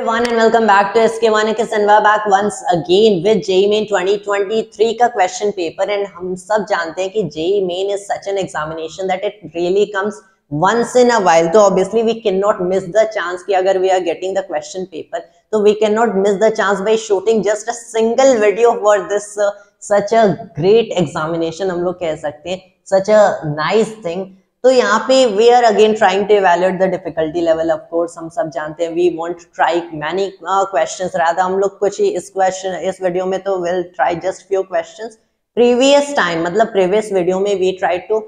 everyone and welcome back to SK1 and we're back once again with JEE Main 2023 का question paper. And हम सब जानते हैं कि JEE Main is such an examination that it really comes once in a while, तो obviously we cannot miss the chance कि अगर we are getting the question paper तो we cannot miss the chance by shooting just a single video for this such a great examination, हम लोग कह सकते हैं such a nice thing। तो यहाँ पे we are again trying to evaluate the difficulty level, of course हम सब जानते हैं we want to try many questions, rather हम लोग कुछ ही इस वीडियो में तो we'll try just few questions। previous time मतलब previous वीडियो में we try to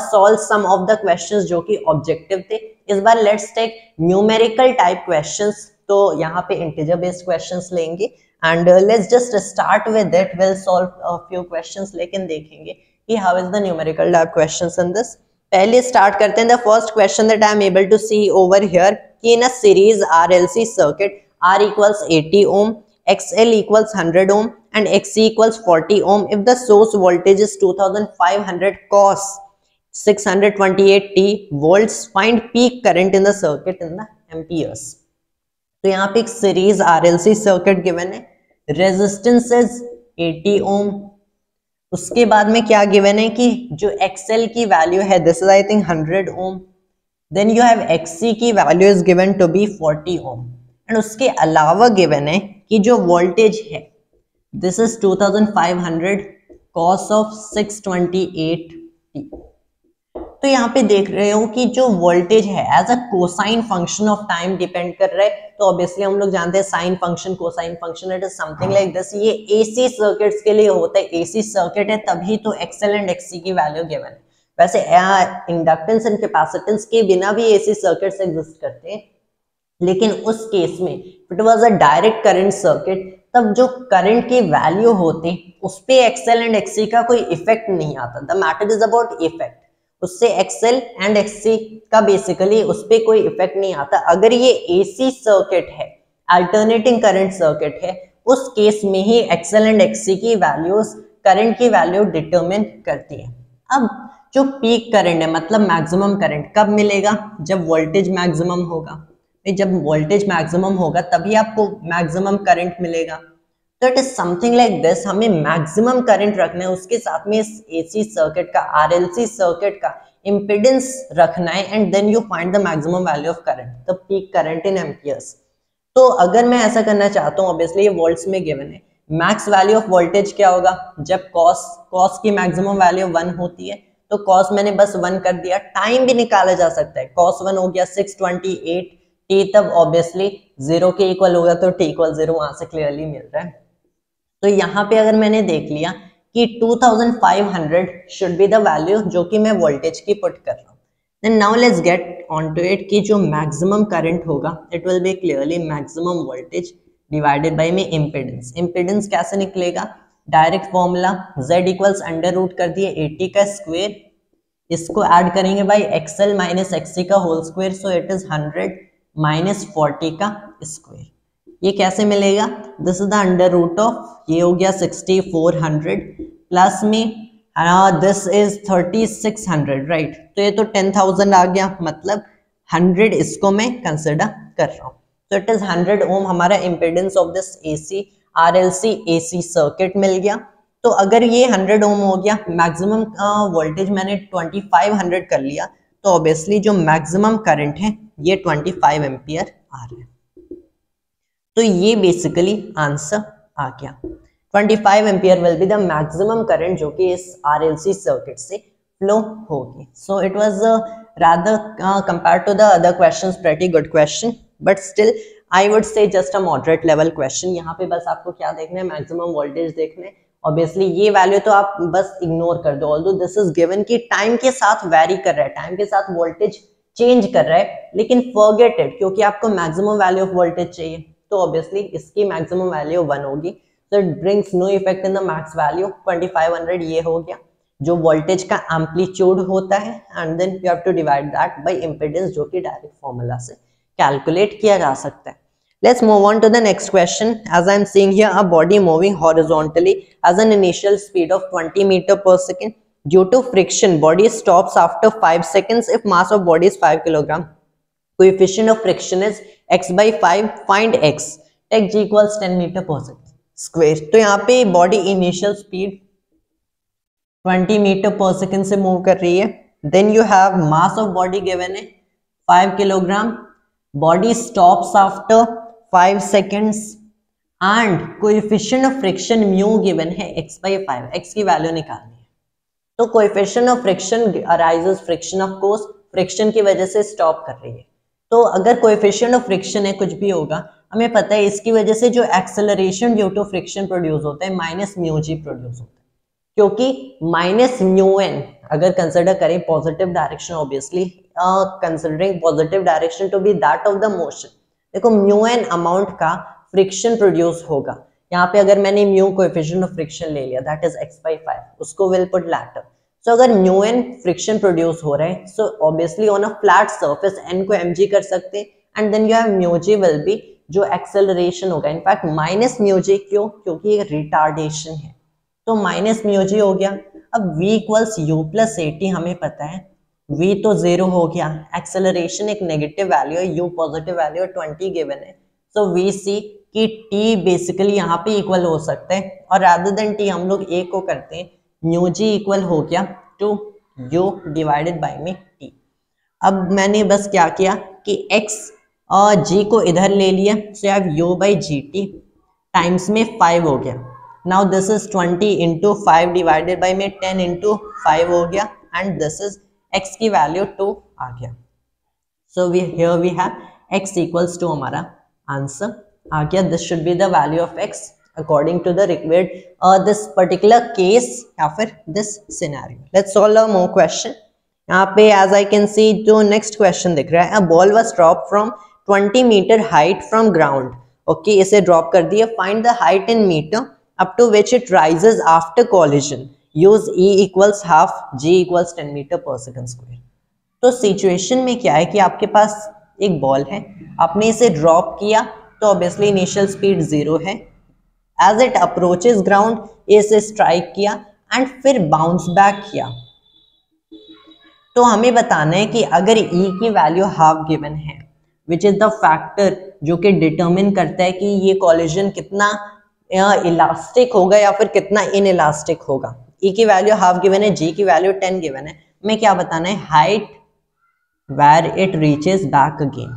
solve some of the questions जो कि objective थे। इस बार let's take numerical type questions, तो यहाँ पे integer based questions लेंगे and let's just start with it, we'll solve a few questions लेकिन देखेंगे कि how is the numerical type questions in this। पहले स्टार्ट करते हैं। The first question that I am able to see over here कि in a series RLC circuit R equals 80 ohm, XL equals 100 ohm and XC equals 40 ohm if the source voltage is 2500 cos 628t volts, find peak current in the circuit in the amperes। तो यहाँ पे एक series RLC circuit given है, resistance is 80 ohm, उसके बाद में क्या given है कि जो XL की वैल्यू है this is I think 100 ohm, then you have XC की value is given to be 40 ohm and उसके अलावा गिवन है कि जो वोल्टेज है this is 2500 cos of 628t। तो यहाँ पे देख रहे हो कि जो वोल्टेज है as a cosine function of time depend कर रहा है, तो ऑब्वियसली हम लोग जानते हैं sine function cosine function it is something like this. ये एसी सर्किट्स के लिए होता है, एसी सर्किट है तभी तो XL एंड XC की वैल्यू गिवन है। वैसे इंडक्टेंस एंड कैपेसिटेंस के बिना भी एसी सर्किट्स एग्जिस्ट करते हैं, लेकिन उस केस में it was a direct current circuit तब जो करंट की वैल्यू होती उस पे XL एंड XC का कोई इफेक्ट नहीं आता। The matter is about effect, उससे XL एंड XC का बेसिकली उस पे कोई इफेक्ट नहीं आता। अगर ये AC सर्किट है, अल्टरनेटिंग करंट सर्किट है, उस केस में ही XL एंड XC की वैल्यूज करंट की वैल्यू डिटरमिन करती है। अब जो पीक करंट है मतलब मैक्सिमम करंट कब मिलेगा, जब वोल्टेज मैक्सिमम होगा। जब वोल्टेज मैक्सिमम होगा तभी आपको मैक्सिमम करंट मिलेगा। तो it is something like this, हमें मैक्सिमम करंट रखना है, उसके साथ में इस एसी सर्किट का RLC सर्किट का इंपेडेंस रखना है and then you find the maximum value of current, the peak current in amperes. तो अगर मैं ऐसा करना चाहता हूँ, ऑब्वियसली ये वोल्ट्स में गिवन है, मैक्स वैल्यू ऑफ वोल्टेज क्या होगा जब कॉस की मैक्सिमम वैल्यू 1 होती है, तो कॉस मैंने बस 1 कर दिया, टाइम भी निकाला जा सकता है, cos 1 हो गया 628t, तब ऑब्वियसली 0 के इक्वल होगा तो t इक्वल 0 वहां से क्लियरली मिल रहा है। तो यहाँ पे अगर मैंने देख लिया कि 2500 शुड बी द वैल्यू जो कि मैं वोल्टेज की पुट कर रहा हूँ, then now let's get on to it कि जो मैक्सिमम करंट होगा it will be clearly maximum voltage divided by में इम्पीडेंस। इम्पीडेंस कैसे निकलेगा, direct formula Z equals under root कर दिए 80 का स्क्वायर, इसको ऐड करेंगे बाय XL माइनस XC का whole square, so it is 100 minus 40 का स्क्वायर। ये कैसे मिलेगा, this is the under root of, ये हो गया 6400 प्लस में दिस इज 3600 राइट, तो ये तो 10,000 आ गया, मतलब 100 इसको मैं कंसिडर कर रहा हूँ। तो इट इज 100 ओम हमारा impedance of this AC RLC AC circuit मिल गया। तो अगर ये 100 ओम हो गया, मैक्सिमम वोल्टेज मैंने 2500 कर लिया, तो ऑब्वियसली जो मैक्सिमम करंट है ये 25 एम्पियर आ रहा है। तो ये बेसिकली आंसर आ गया, 25 ampere will be the maximum current जो कि इस RLC सर्किट से फ्लो होगी। So it was rather compared to the other questions pretty good question, but still I would say just a moderate level question। यहाँ पे बस आपको क्या देखना है, मैक्सिमम वोल्टेज देखना है। ऑब्वियसली ये वैल्यू तो आप बस इग्नोर कर दो, ऑल्दो दिस इज गिवन कि टाइम के साथ वेरी कर रहा है, टाइम के साथ वोल्टेज चेंज कर रहा है, लेकिन फॉरगेट इट क्योंकि आपको मैक्सिमम वैल्यू ऑफ वोल्टेज चाहिए, तो ऑब्वियसली इसकी मैक्सिमम वैल्यू 1 होगी, so it brings no effect in the max value 2500। ये हो गया जो वोल्टेज का एम्पलीट्यूड होता है and then you have to divide that by impedance जो कि डायरेक्ट फॉर्मूला से कैलकुलेट किया जा सकता है। Let's move on to the next question. As I am seeing here a body moving horizontally as an initial speed of 20 meter per second. Due to friction, body stops after 5 seconds if mass of body is 5 kilogram. Coefficient of friction is x by 5 find x, take g equals 10 metre per square. तो यहाँ पे body initial speed 20 metre per second से move कर रही है। Then you have mass of body given है 5 kilogram, body stops after 5 seconds and coefficient of friction mu given है x by 5, x की वैल्यू निकालनी है। तो coefficient of friction arises friction, of course friction की वजह से स्टॉप कर रही है। तो अगर कोएफिशिएंट ऑफ फ्रिक्शन है कुछ भी होगा, हमें पता है इसकी वजह से जो acceleration due to friction produce होता है माइनस म्यू जी प्रोड्यूस होता है, क्योंकि माइनस म्यू एन अगर कंसिडर करें positive direction, obviously considering positive direction to be that of the motion, देखो म्यू एन अमाउंट का फ्रिक्शन प्रोड्यूस होगा। यहाँ पे अगर मैंने म्यू कोएफिशिएंट ऑफ फ्रिक्शन ले लिया दैट इज x by 5, उसको विल पुट लैटर। सो अगर म्यू एन फ्रिक्शन प्रोड्यूस हो रहा है, so obviously on a flat surface n को mg कर सकते हैं and then you have mu g will be जो एक्सेलरेशन होगा, इनफैक्ट माइनस म्यू जी, क्यों? क्योंकि ये रिटार्डेशन है, तो माइनस म्यू जी हो गया। अब v equals u plus eighty हमें पता है, v तो 0 हो गया, एक्सेलरेशन एक नेगेटिव वैल्यू है, u पॉजिटिव वैल्यू 20 गिवन है। सो वी सी कि t बेसिकली यहाँ पे इक्वल हो सकता है, और रादर देन t हम लोग a को करते हैं, म्यू जी इक्वल हो गया टू u डिवाइडेड बाय में t। अब मैंने बस क्या किया कि x और g को इधर ले लिया, so have u by g t times में 5 हो गया। Now this is 20 into 5 divided by में 10 इंटू 5 हो गया, एंड दिस इज x की वैल्यू 2 आ गया। So here we have x equals to हमारा आंसर आ गया। This should be the value of x according to the required this particular case या फिर this scenario. Let's solve a more question. यहाँ पे एज आई कैन सी जो next question दिख रहा है, a ball was drop from 20 metre height from ground. Okay, इसे drop कर दिया, find the height in metre up to which it rises after collision, use e equals half, g equals 10 metre per second square. तो situation में क्या है कि आपके पास एक बॉल है, आपने इसे ड्रॉप किया, तो ऑब्वियसली इनिशियल स्पीड 0 है। एज इट अप्रोचेस ग्राउंड, इसे स्ट्राइक किया एंड फिर बाउंस बैक किया। तो हमें बताना है कि अगर e की वैल्यू हाफ गिवन है, विच इज द फैक्टर जो कि डिटरमिन करता है कि ये कॉलिजन कितना इलास्टिक होगा या फिर कितना इन इलास्टिक होगा। e की वैल्यू हाफ गिवन है, g की वैल्यू 10 गिवन है, हमें क्या बताना है? Height where it reaches back again।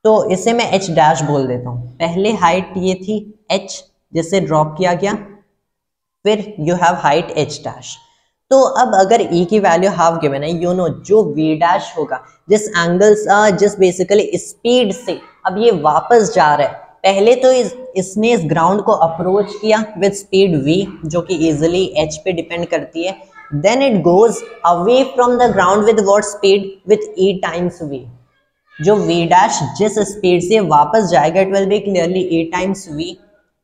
तो इसे मैं h डैश बोल देता हूँ। पहले हाइट ये थी h जिसे ड्रॉप किया गया, फिर you have height h dash. तो अब अगर e की वैल्यू हाफ गिवन है, यू नो जो v डैश होगा, जिस एंगल्स जिस बेसिकली स्पीड से अब ये वापस जा रहा है, पहले तो इसने इस ग्राउंड को अप्रोच किया विद स्पीड v जो कि इजिली h पे डिपेंड करती है, then it goes away from the ground with what speed? with e times v। जो v dash जिस स्पीड से वापस जाएगा, it will be clearly e times v,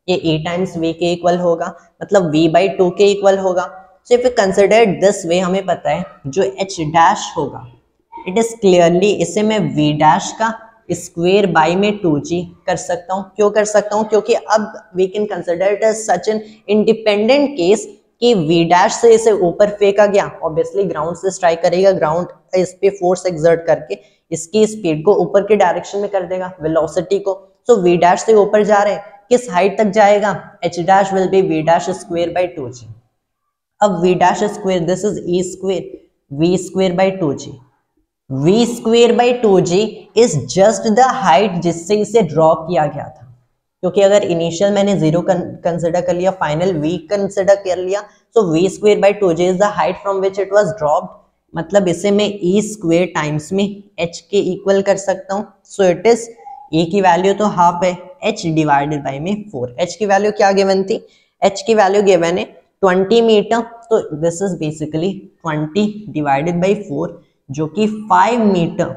ये e times v के इक्वल होगा, मतलब v by 2 के इक्वल होगा। so if you consider this way, हमें पता है जो h dash होगा, it is clearly, इसे मैं v dash का स्क्वायर बाई में 2g कर सकता हूँ। क्यों कर सकता हूँ? क्योंकि अब we can consider it as such an independent case कि v डैश से इसे ऊपर फेंका गया, ऑब्वियसली ग्राउंड से स्ट्राइक करेगा, ग्राउंड इस पे फोर्स एक्सर्ट करके इसकी स्पीड को ऊपर के डायरेक्शन में कर देगा, वेलोसिटी को। सो v डैश से ऊपर जा रहे हैं, किस हाइट तक जाएगा? h dash will be v dash square by 2g। अब v dash square, this is e square, v square by 2g, v square by 2g is just the height जिससे इसे ड्रॉप किया गया था, क्योंकि अगर इनिशियल मैंने 0 कंसिडर कर लिया, फाइनल v कंसिडर कर लिया, सो v square by 2j is the height from which it was dropped, मतलब इसे मैं e स्क्वायर टाइम्स में h के इक्वल कर सकता हूँ। सो इट इज e की वैल्यू तो हाफ है, h डिवाइडेड बाय में 4। h की वैल्यू क्या गिवन थी? h की वैल्यू गिवन है 20 मीटर, तो this is basically 20 divided by 4 जो कि 5 मीटर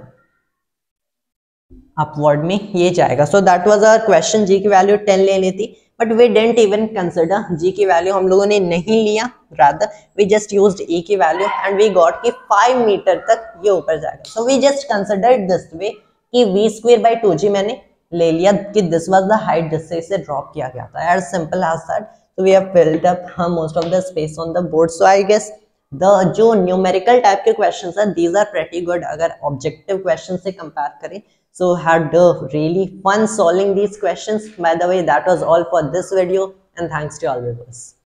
अपवर्ड में ये जाएगा। So that was our question. G की वैल्यू 10 लेनी थी, but we didn't even consider g की वैल्यू, हम लोगों ने नहीं लिया, rather we just used e की वैल्यू एंड वी गॉट कि 5 मीटर तक ये ऊपर जाएगा। So we just considered this way कि v स्क्वायर बाय 2g मैंने ले लिया कि दिस वाज द हाइट जिससे इसे ड्रॉप किया गया था। As simple as that. So we have filled up most of the space on the board. So I guess the जो न्यूमेरिकल टाइप के क्वेश्चंस हैं, दीज आर प्रेटी गुड अगर objective question से कंपेयर करें। So had really fun solving these questions. By the way, that was all for this video, and thanks to all viewers.